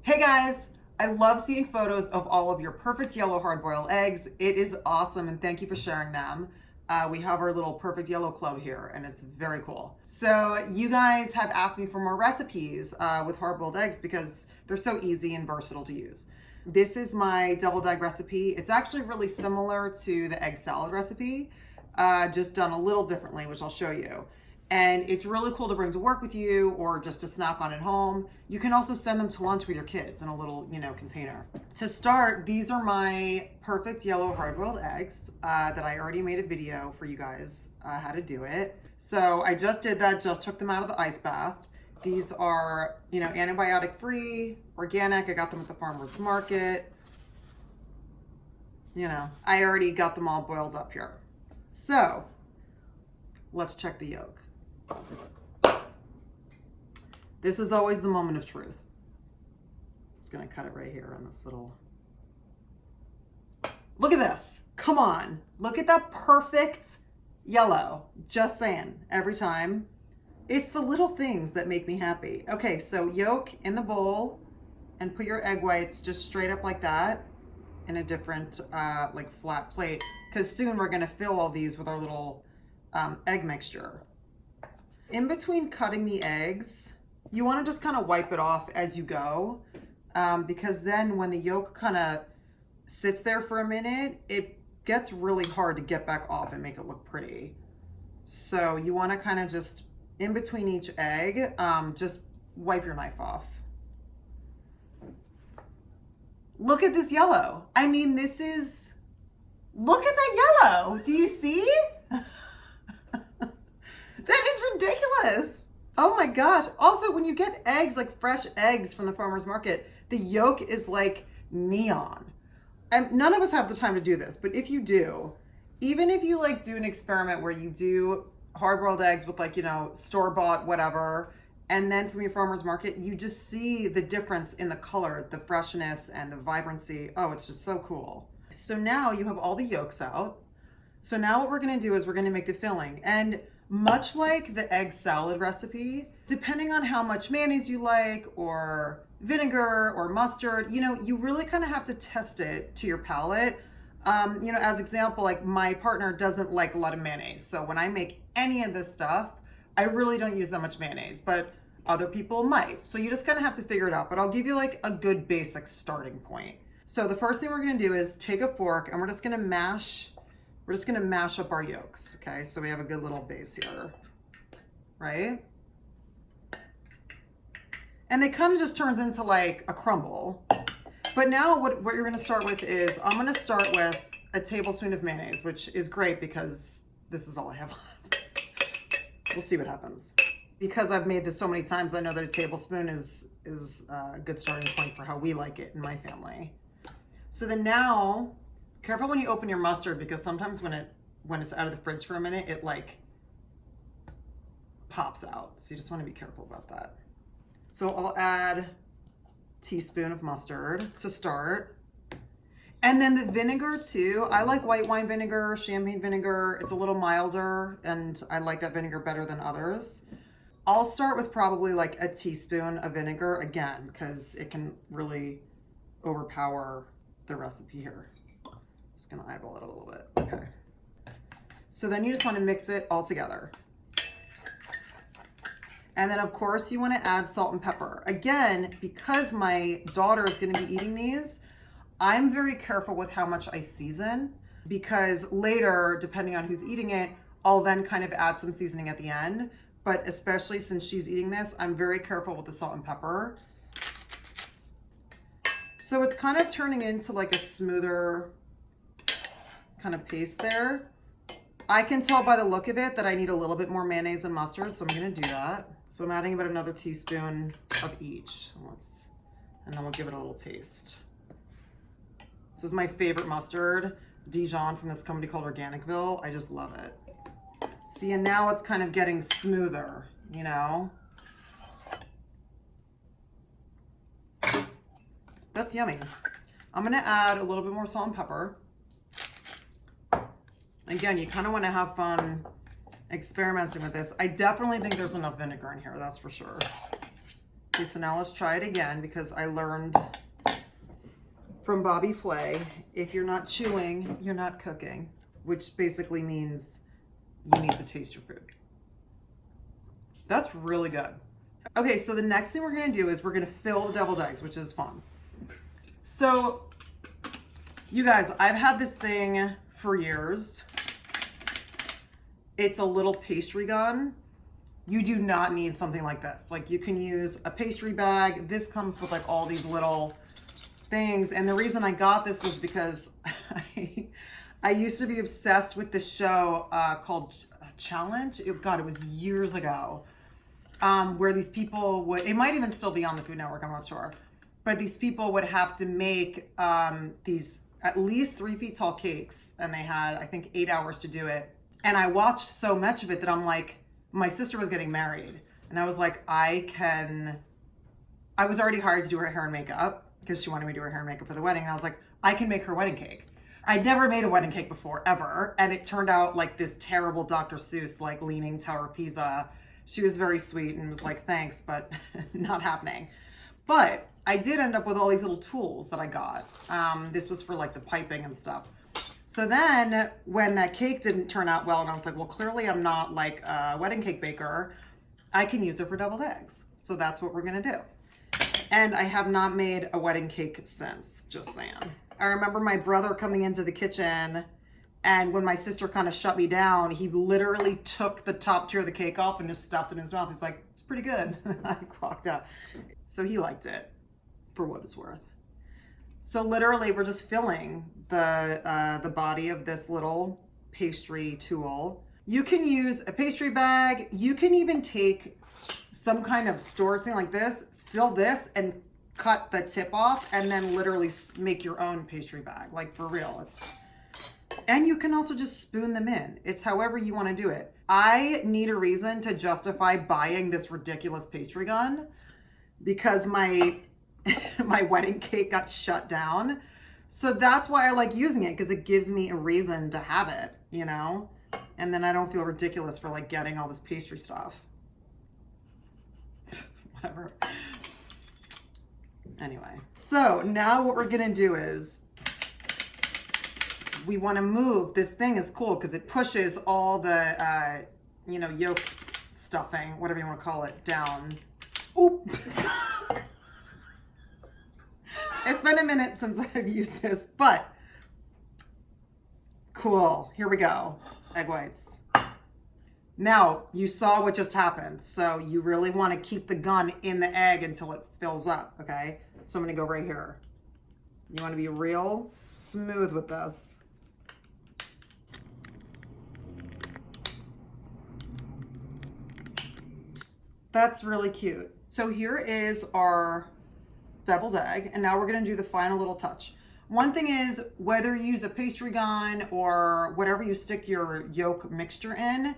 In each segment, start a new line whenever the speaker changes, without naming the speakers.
Hey guys, I love seeing photos of all of your perfect yellow hard-boiled eggs. It is awesome and thank you for sharing them. We have our little perfect yellow club here and it's very cool. So you guys have asked me for more recipes with hard-boiled eggs because they're so easy and versatile to use. This is my deviled egg recipe. It's actually really similar to the egg salad recipe, just done a little differently, which I'll show you. And it's really cool to bring to work with you or just to snack on at home. You can also send them to lunch with your kids in a little, container. To start, these are my perfect yellow hard-boiled eggs that I already made a video for you guys how to do it. So I just did that, just took them out of the ice bath. These are, antibiotic-free, organic. I got them at the farmer's market. I already got them all boiled up here. So let's check the yolk. This is always the moment of truth. Just gonna cut it right here on this little. Look at this. Come on. Look at that perfect yellow. Just saying, every time. It's the little things that make me happy. Okay, so yolk in the bowl and put your egg whites just straight up like that in a different like flat plate, because soon we're gonna fill all these with our little egg mixture. In between cutting the eggs, you want to just kind of wipe it off as you go, because then when the yolk kind of sits there for a minute, it gets really hard to get back off and make it look pretty. So you want to kind of just, in between each egg, just wipe your knife off. Look at this yellow. I mean, look at that yellow. Do you see? That is ridiculous. Oh my gosh. Also, when you get eggs, like fresh eggs from the farmer's market, the yolk is like neon. And none of us have the time to do this, but if you do, even if you like do an experiment where you do hard-boiled eggs with like, store-bought whatever, and then from your farmer's market, you just see the difference in the color, the freshness and the vibrancy. Oh, it's just so cool. So now you have all the yolks out. So now what we're gonna do is we're gonna make the filling. And much like the egg salad recipe, depending on how much mayonnaise you like or vinegar or mustard, you really kind of have to test it to your palate. As example, like my partner doesn't like a lot of mayonnaise. So when I make any of this stuff, I really don't use that much mayonnaise, but other people might. So you just kind of have to figure it out, but I'll give you like a good basic starting point. So the first thing we're gonna do is take a fork and we're just gonna mash up our yolks, okay? So we have a good little base here, right? And it kind of just turns into like a crumble. But now what you're gonna start with is, I'm gonna start with a tablespoon of mayonnaise, which is great because this is all I have left. We'll see what happens. Because I've made this so many times, I know that a tablespoon is a good starting point for how we like it in my family. So then now, careful when you open your mustard, because sometimes when it's out of the fridge for a minute, it like pops out. So you just want to be careful about that. So I'll add a teaspoon of mustard to start. And then the vinegar too. I like white wine vinegar, champagne vinegar. It's a little milder and I like that vinegar better than others. I'll start with probably like a teaspoon of vinegar again, because it can really overpower the recipe here. Just gonna eyeball it a little bit, okay. So then you just wanna mix it all together. And then of course you wanna add salt and pepper. Again, because my daughter is gonna be eating these, I'm very careful with how much I season, because later, depending on who's eating it, I'll then kind of add some seasoning at the end. But especially since she's eating this, I'm very careful with the salt and pepper. So it's kind of turning into like a smoother kind of paste there. I can tell by the look of it that I need a little bit more mayonnaise and mustard, so I'm gonna do that. So I'm adding about another teaspoon of each. And then we'll give it a little taste. This is my favorite mustard, Dijon, from this company called Organicville. I just love it. See, and now it's kind of getting smoother, That's yummy. I'm gonna add a little bit more salt and pepper. Again, you kind of want to have fun experimenting with this. I definitely think there's enough vinegar in here, that's for sure. Okay, so now let's try it again because I learned from Bobby Flay, if you're not chewing, you're not cooking, which basically means you need to taste your food. That's really good. Okay, so the next thing we're gonna do is we're gonna fill the deviled eggs, which is fun. So, you guys, I've had this thing for years. It's a little pastry gun. You do not need something like this. Like, you can use a pastry bag. This comes with like all these little things. And the reason I got this was because I used to be obsessed with this show called Challenge. God, it was years ago. Where these people would, it might even still be on the Food Network, I'm not sure. But these people would have to make these at least 3 feet tall cakes. And they had, I think, 8 hours to do it. And I watched so much of it that I'm like, my sister was getting married. And I was like, I was already hired to do her hair and makeup because she wanted me to do her hair and makeup for the wedding. And I was like, I can make her wedding cake. I'd never made a wedding cake before, ever. And it turned out like this terrible Dr. Seuss, like Leaning Tower of Pisa. She was very sweet and was like, thanks, but not happening. But I did end up with all these little tools that I got. This was for like the piping and stuff. So then when that cake didn't turn out well, and I was like, well, clearly I'm not like a wedding cake baker, I can use it for deviled eggs. So that's what we're gonna do. And I have not made a wedding cake since, just saying. I remember my brother coming into the kitchen, and when my sister kind of shut me down, he literally took the top tier of the cake off and just stuffed it in his mouth. He's like, it's pretty good. I walked out. So he liked it, for what it's worth. So literally we're just filling the body of this little pastry tool. You can use a pastry bag. You can even take some kind of storage thing like this, fill this and cut the tip off and then literally make your own pastry bag. Like, for real, and you can also just spoon them in. It's however you want to do it. I need a reason to justify buying this ridiculous pastry gun because my wedding cake got shut down. So that's why I like using it, because it gives me a reason to have it, you know? And then I don't feel ridiculous for like getting all this pastry stuff. Whatever. Anyway, so now what we're gonna do is we want to move. This thing is cool because it pushes all the, yolk stuffing, whatever you want to call it, down. Oop. It's been a minute since I've used this, but cool. Here we go. Egg whites. Now, you saw what just happened. So you really want to keep the gun in the egg until it fills up, okay? So I'm going to go right here. You want to be real smooth with this. That's really cute. So here is our deviled egg, and now we're gonna do the final little touch. One thing is, whether you use a pastry gun or whatever you stick your yolk mixture in,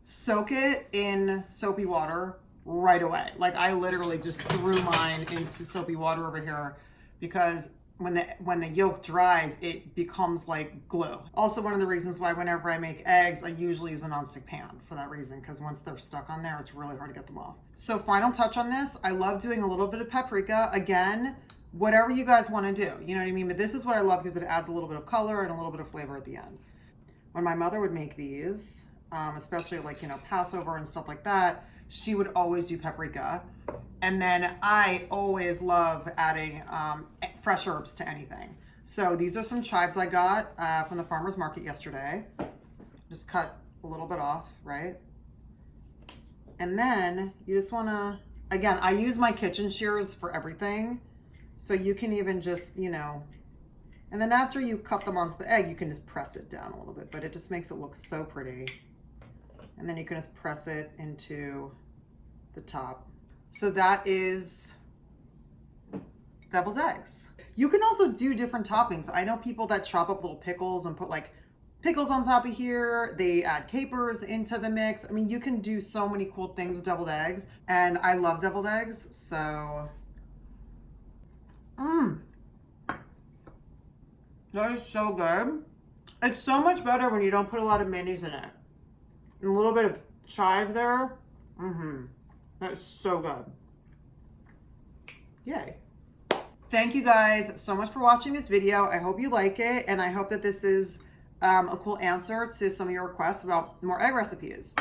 soak it in soapy water right away. Like, I literally just threw mine into soapy water over here because when the yolk dries, it becomes like glue. Also, one of the reasons why whenever I make eggs, I usually use a nonstick pan for that reason, because once they're stuck on there, it's really hard to get them off. So final touch on this, I love doing a little bit of paprika. Again, whatever you guys want to do, you know what I mean? But this is what I love because it adds a little bit of color and a little bit of flavor at the end. When my mother would make these, especially like, Passover and stuff like that, she would always do paprika. And then I always love adding fresh herbs to anything. So these are some chives I got from the farmer's market yesterday. Just cut a little bit off, right? And then you just wanna, again, I use my kitchen shears for everything. So you can even just, and then after you cut them onto the egg, you can just press it down a little bit, but it just makes it look so pretty. And then you can just press it into the top. So that is deviled eggs. You can also do different toppings. I know people that chop up little pickles and put like pickles on top of here. They add capers into the mix. I mean, you can do so many cool things with deviled eggs, and I love deviled eggs. So, that is so good. It's so much better when you don't put a lot of mayonnaise in it. And a little bit of chive there. That's so good. Yay. Thank you guys so much for watching this video. I hope you like it, and I hope that this is a cool answer to some of your requests about more egg recipes.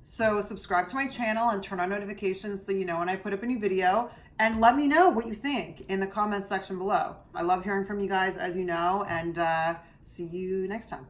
So subscribe to my channel and turn on notifications so you know when I put up a new video, and let me know what you think in the comments section below. I love hearing from you guys, as you know, and see you next time.